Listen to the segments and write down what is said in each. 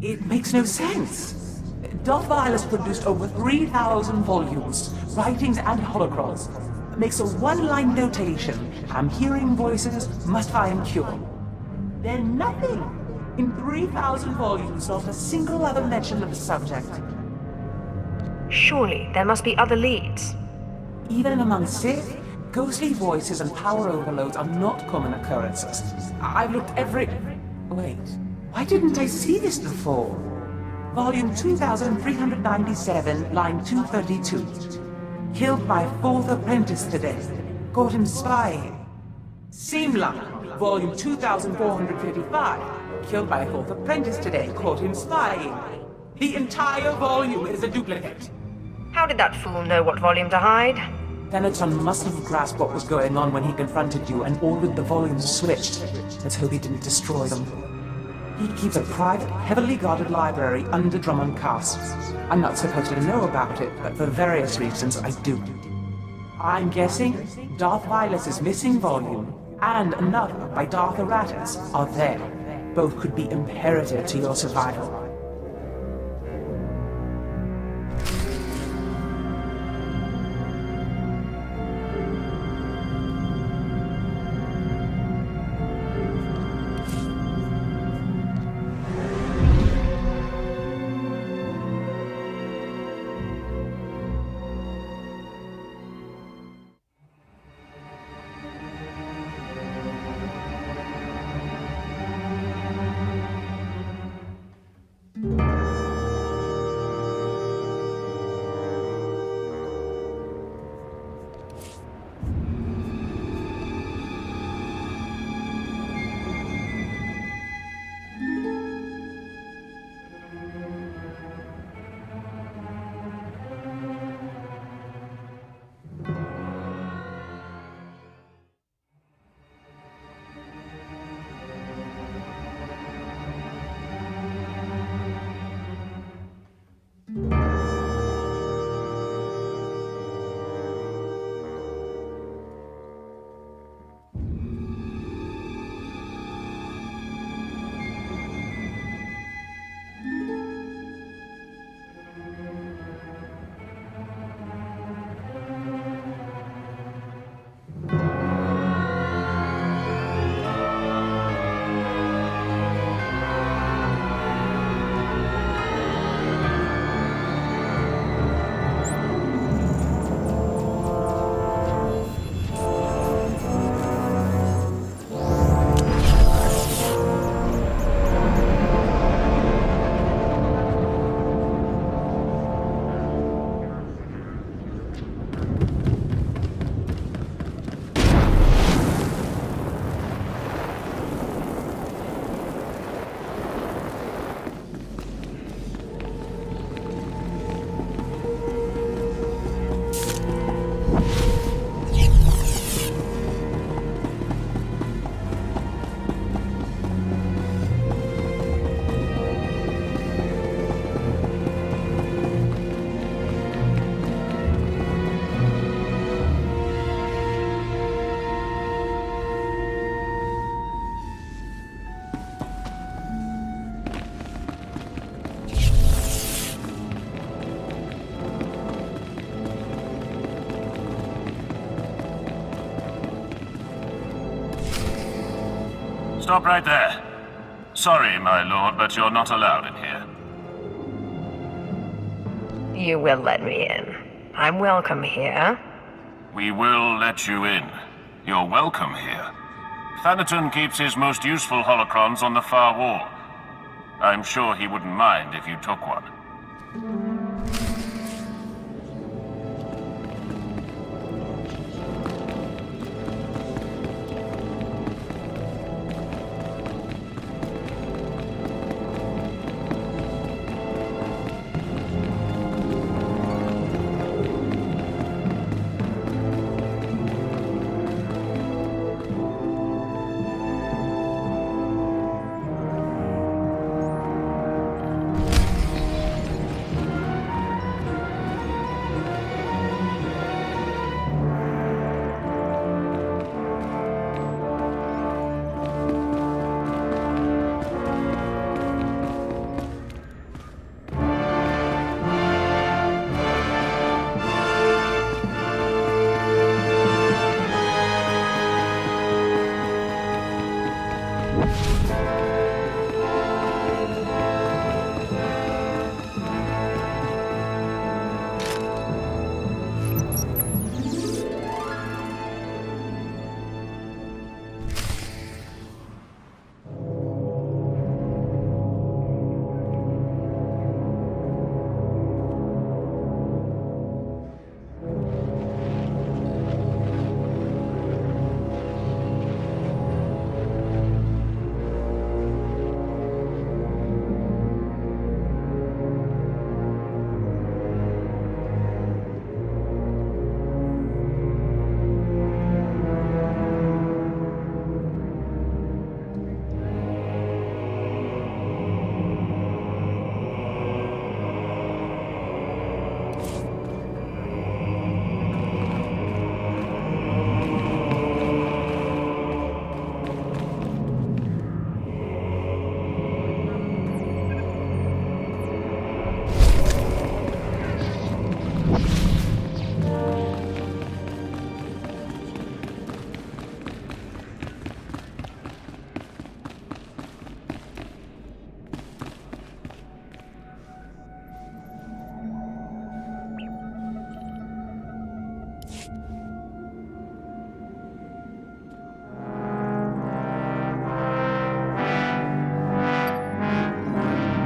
It makes no sense. Darth Violet produced over 3,000 volumes, writings and holocrons. Makes a one-line notation. I'm hearing voices, must find cure. Then nothing. In 3,000 volumes, not a single other mention of the subject. Surely, there must be other leads. Even among Sith, ghostly voices and power overloads are not common occurrences. I've looked every... Wait, why didn't I see this before? Volume 2397, line 232. Killed by 4th apprentice today. Caught him spying. Seamline, volume 2455. Killed by 4th apprentice today. Caught him spying. The entire volume is a duplicate. How did that fool know what volume to hide? Thenaton must have grasped what was going on when he confronted you and ordered the volumes switched. Let's hope he didn't destroy them. He keeps a private, heavily guarded library under Drummond Castle. I'm not supposed to know about it, but for various reasons I do. I'm guessing Darth Violet's missing volume and another by Darth Aratus are there. Both could be imperative to your survival. Stop right there. Sorry, my lord, but you're not allowed in here. You will let me in. I'm welcome here. We will let you in. You're welcome here. Thanaton keeps his most useful holocrons on the far wall. I'm sure he wouldn't mind if you took one.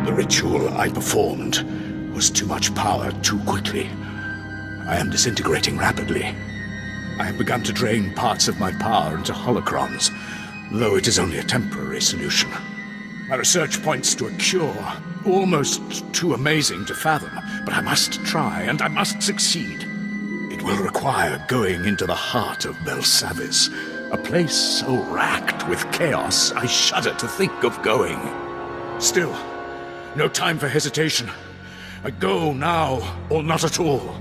The ritual I performed was too much power too quickly. I am disintegrating rapidly. I have begun to drain parts of my power into holocrons, though it is only a temporary solution. My research points to a cure, almost too amazing to fathom, but I must try, and I must succeed. It will require going into the heart of Belsavis, a place so racked with chaos I shudder to think of going. Still, no time for hesitation. I go now, or not at all.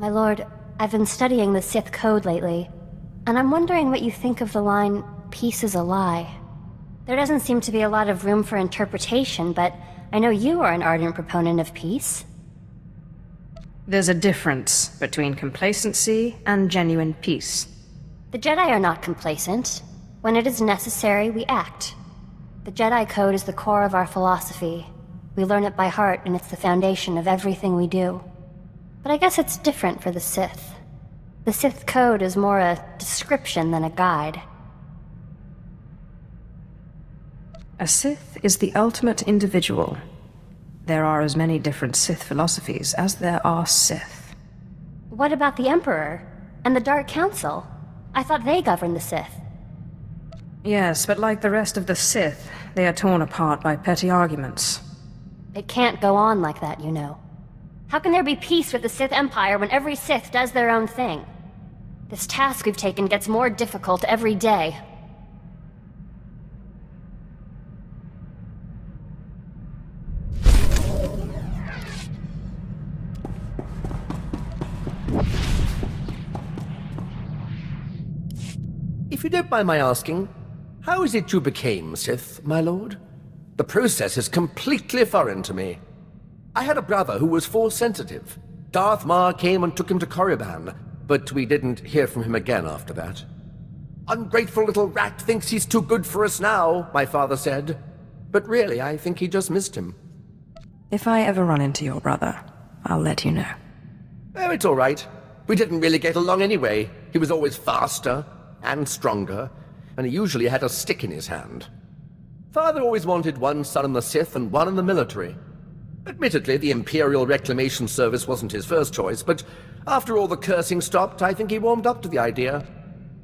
My lord, I've been studying the Sith code lately, and I'm wondering what you think of the line, "Peace is a lie." There doesn't seem to be a lot of room for interpretation, but I know you are an ardent proponent of peace. There's a difference between complacency and genuine peace. The Jedi are not complacent. When it is necessary, we act. The Jedi code is the core of our philosophy. We learn it by heart, and it's the foundation of everything we do. But I guess it's different for the Sith. The Sith code is more a description than a guide. A Sith is the ultimate individual. There are as many different Sith philosophies as there are Sith. What about the Emperor? And the Dark Council? I thought they governed the Sith. Yes, but like the rest of the Sith, they are torn apart by petty arguments. It can't go on like that, you know. How can there be peace with the Sith Empire when every Sith does their own thing? This task we've taken gets more difficult every day. If you don't mind my asking, how is it you became Sith, my lord? The process is completely foreign to me. I had a brother who was Force-sensitive. Darth Maul came and took him to Korriban, but we didn't hear from him again after that. Ungrateful little rat thinks he's too good for us now, my father said. But really, I think he just missed him. If I ever run into your brother, I'll let you know. Oh, it's all right. We didn't really get along anyway. He was always faster and stronger, and he usually had a stick in his hand. Father always wanted one son in the Sith and one in the military. Admittedly, the Imperial Reclamation Service wasn't his first choice, but after all the cursing stopped, I think he warmed up to the idea.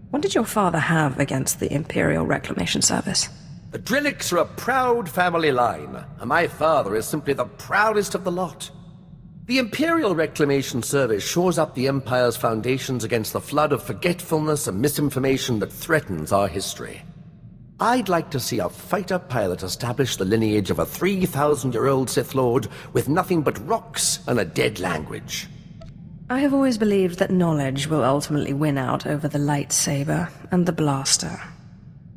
What did your father have against the Imperial Reclamation Service? The Drillicks are a proud family line, and my father is simply the proudest of the lot. The Imperial Reclamation Service shores up the Empire's foundations against the flood of forgetfulness and misinformation that threatens our history. I'd like to see a fighter pilot establish the lineage of a 3,000-year-old Sith Lord with nothing but rocks and a dead language. I have always believed that knowledge will ultimately win out over the lightsaber and the blaster.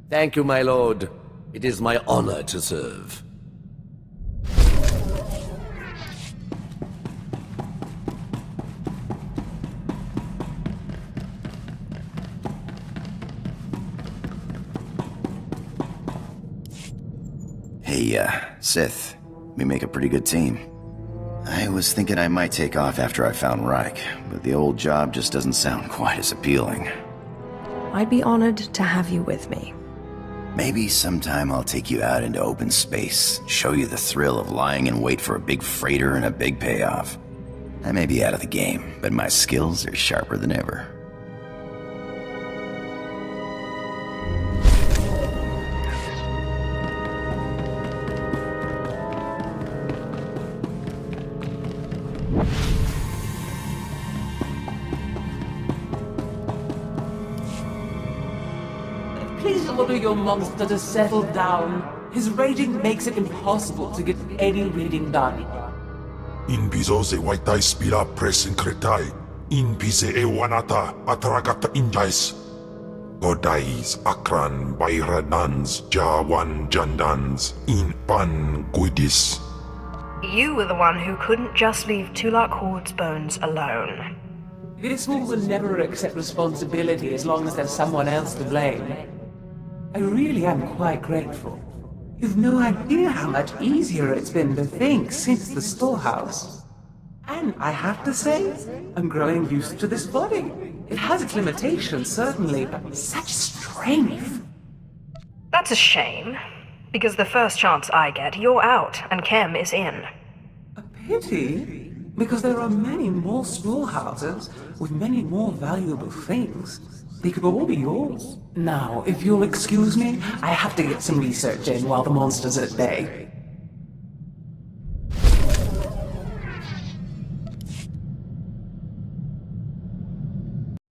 Thank you, my lord. It is my honor to serve. Hey, Sith. We make a pretty good team. I was thinking I might take off after I found Reich, but the old job just doesn't sound quite as appealing. I'd be honored to have you with me. Maybe sometime I'll take you out into open space, show you the thrill of lying in wait for a big freighter and a big payoff. I may be out of the game, but my skills are sharper than ever. Please order your monster to settle down. His raging makes it impossible to get any reading done. Inbizo waitai spila presinkretai. Inbize ewanata atragata injais. Godais akran bayranans jawan jandans in pan guidis. You were the one who couldn't just leave Tulak Horde's bones alone. This one will never accept responsibility as long as there's someone else to blame. I really am quite grateful. You've no idea how much easier it's been to think since the storehouse. And I have to say, I'm growing used to this body. It has its limitations, certainly, but such strength. That's a shame, because the first chance I get, you're out, and Kem is in. A pity? Because there are many more storehouses with many more valuable things. They could all be yours. Now, if you'll excuse me, I have to get some research in while the monster's at bay.